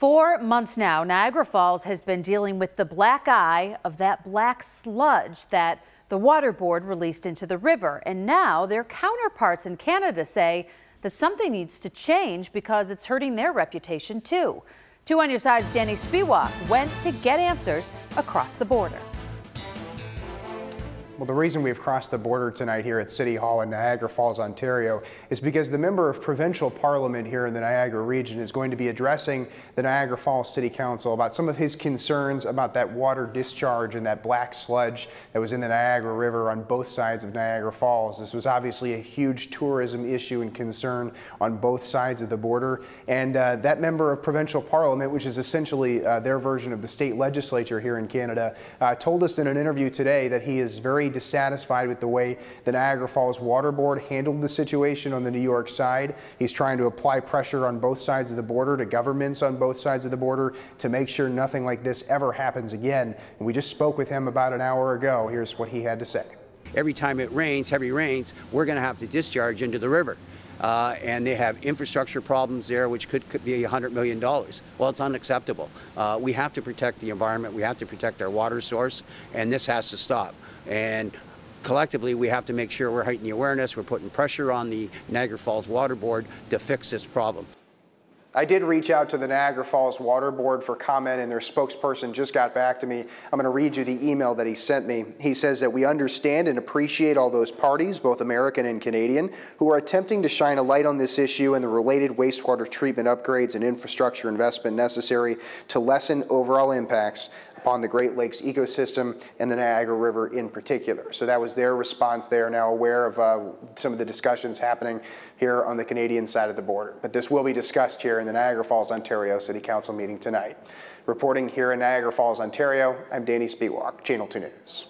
For months now, Niagara Falls has been dealing with the black eye of that black sludge that the water board released into the river. And now their counterparts in Canada say that something needs to change because it's hurting their reputation too. 2 on your side's Danny Spiewak went to get answers across the border. Well, the reason we've crossed the border tonight here at City Hall in Niagara Falls, Ontario, is because the member of provincial parliament here in the Niagara region is going to be addressing the Niagara Falls City Council about some of his concerns about that water discharge and that black sludge that was in the Niagara River on both sides of Niagara Falls. This was obviously a huge tourism issue and concern on both sides of the border. And that member of provincial parliament, which is essentially their version of the state legislature here in Canada, told us in an interview today that he is very dissatisfied with the way the Niagara Falls Water Board handled the situation on the New York side. He's trying to apply pressure on both sides of the border, to governments on both sides of the border, to make sure nothing like this ever happens again. And we just spoke with him about an hour ago. Here's what he had to say. Every time it rains, heavy rains, we're going to have to discharge into the river. And they have infrastructure problems there, which could be $100 million. Well, it's unacceptable. We have to protect the environment. We have to protect our water source, and this has to stop. And collectively, we have to make sure we're heightening the awareness. We're putting pressure on the Niagara Falls Water Board to fix this problem. I did reach out to the Niagara Falls Water Board for comment, and their spokesperson just got back to me. I'm going to read you the email that he sent me. He says that we understand and appreciate all those parties, both American and Canadian, who are attempting to shine a light on this issue and the related wastewater treatment upgrades and infrastructure investment necessary to lessen overall impacts upon the Great Lakes ecosystem and the Niagara River in particular. So that was their response. They are now aware of some of the discussions happening here on the Canadian side of the border. But this will be discussed here in the Niagara Falls, Ontario City Council meeting tonight. Reporting here in Niagara Falls, Ontario, I'm Danny Spiewak, Channel 2 News.